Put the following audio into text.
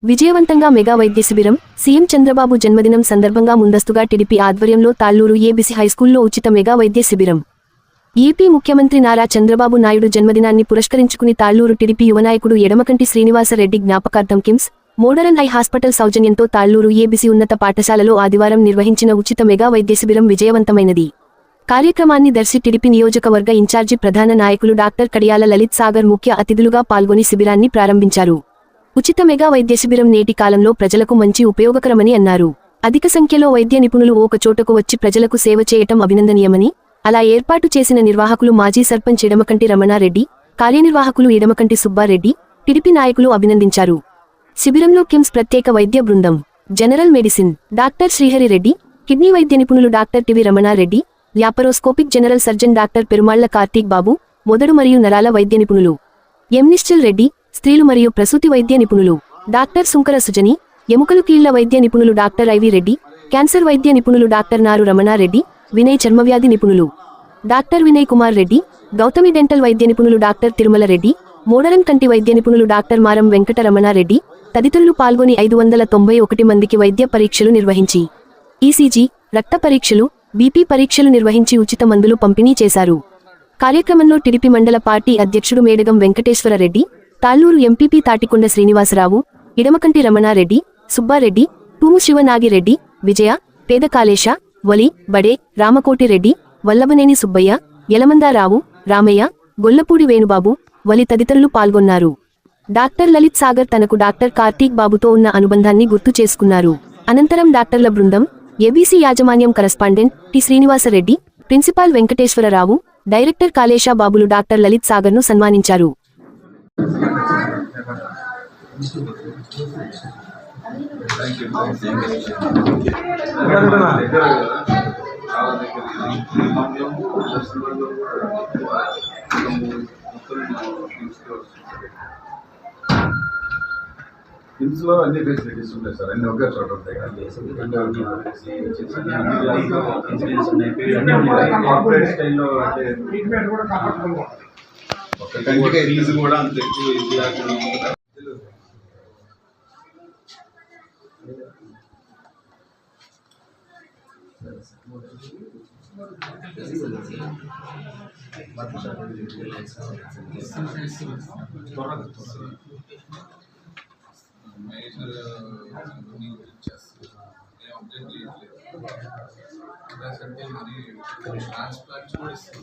విజయవంతంగా మెగా వైద్య శిబిరం సీఎం చంద్రబాబు జన్మదినం సందర్భంగా ముందస్తుగా టీడీపీ ఆధ్వర్యంలో తాళ్లూరు ఏబీసీ హైస్కూల్లో ఉచిత మెగా వైద్య శిబిరం. ఏపీ ముఖ్యమంత్రి నారా చంద్రబాబు నాయుడు జన్మదినాన్ని పురస్కరించుకుని తాళ్లూరు టీడీపీ యువనాయకుడు ఎడమకంటి శ్రీనివాసరెడ్డి జ్ఞాపకార్థం కిమ్స్ మోడరన్ ఐ హాస్పిటల్ సౌజన్యంతో తాళ్లూరు ఏబీసీ ఉన్నత పాఠశాలలో ఆదివారం నిర్వహించిన ఉచిత మెగా వైద్య శిబిరం విజయవంతమైనది. కార్యక్రమాన్ని దర్శి టీడీపీ నియోజకవర్గ ఇన్ఛార్జి ప్రధాన నాయకులు డాక్టర్ కడియాల లలిత్ సాగర్ ముఖ్య అతిథులుగా పాల్గొని శిబిరాన్ని ప్రారంభించారు. ఉచిత మెగా వైద్య శిబిరం నేటి కాలంలో ప్రజలకు మంచి ఉపయోగకరమని అన్నారు. అధిక సంఖ్యలో వైద్య నిపుణులు ఒక చోటకు వచ్చి ప్రజలకు సేవ చేయటం అభినందనీయమని, అలా ఏర్పాటు చేసిన నిర్వాహకులు మాజీ సర్పంచ్ ఎడమకంటి రమణారెడ్డి, కార్యనిర్వాహకులు ఎడమకంటి సుబ్బారెడ్డి, టీడీపీ నాయకులు అభినందించారు. శిబిరంలో కిమ్స్ ప్రత్యేక వైద్య బృందం, general medicine doctor Sriharireddy, kidney వైద్య నిపుణులు doctor TV Ramanareddy, laparoscopic general surgeon doctor Perumalla Karthik Babu, మొదడు మరియు నరాల వైద్య నిపుణులు నిశ్చల్ రెడ్డి, స్త్రీలు మరియు ప్రసూతి వైద్య నిపుణులు డాక్టర్ సుంకర సుజని, ఎముకలు కీళ్ల వైద్య నిపుణులు డాక్టర్ ఐవి రెడ్డి, క్యాన్సర్ వైద్య నిపుణులు డాక్టర్ నారు రమణారెడ్డి, వినయ్ చర్మవ్యాధి నిపుణులు డాక్టర్ వినయ్ కుమార్ రెడ్డి, గౌతమి డెంటల్ వైద్య నిపుణులు డాక్టర్ తిరుమల రెడ్డి, మోడరన్ కంటి వైద్య నిపుణులు డాక్టర్ మారం వెంకట రమణారెడ్డి తదితరులు పాల్గొని 591 మందికి వైద్య పరీక్షలు నిర్వహించి ఈసీజీ, రక్త పరీక్షలు, బీపీ పరీక్షలు నిర్వహించి ఉచిత మందులు పంపిణీ చేశారు. కార్యక్రమంలో టీడీపీ మండల పార్టీ అధ్యక్షుడు మేడగం వెంకటేశ్వరరెడ్డి, తాళ్లూరు ఎంపీపీ తాటికొండ శ్రీనివాసరావు, ఇడమకంటి రమణారెడ్డి, సుబ్బారెడ్డి, తూము శివనాగిరెడ్డి, విజయ, పేద కాళేశ, వలి, బడే, రామకోటిరెడ్డి, వల్లభనేని సుబ్బయ్య, యలమందారావు, రామయ్య, గొల్లపూడి వేణుబాబు, వలి తదితరులు పాల్గొన్నారు. డాక్టర్ లలిత్ సాగర్ తనకు డాక్టర్ కార్తీక్ బాబుతో ఉన్న అనుబంధాన్ని గుర్తు చేసుకున్నారు. అనంతరం డాక్టర్ల బృందం, ఏబీసీ యాజమాన్యం correspondent T Srinivasareddy, principal Venkateswararao, director Kalesha Babulu doctor Lalit సాగర్ను సన్మానించారు. కిమ్స్లో అన్ని ఫెసిలిటీస్ ఉంటాయి సార్, అన్ని ఒకే చోట ఉంటాయి. కార్పొరేట్ స్టైల్లో అంటే ట్రీట్మెంట్ కూడా కంఫర్టబుల్గా ఉంటుంది. ఒక కంటిగా ఫీజు కూడా అంత ఎక్కువ ఇది లేకుండా ట్రాన్స్ప్లాంట్ కూడా ఇస్తుంది.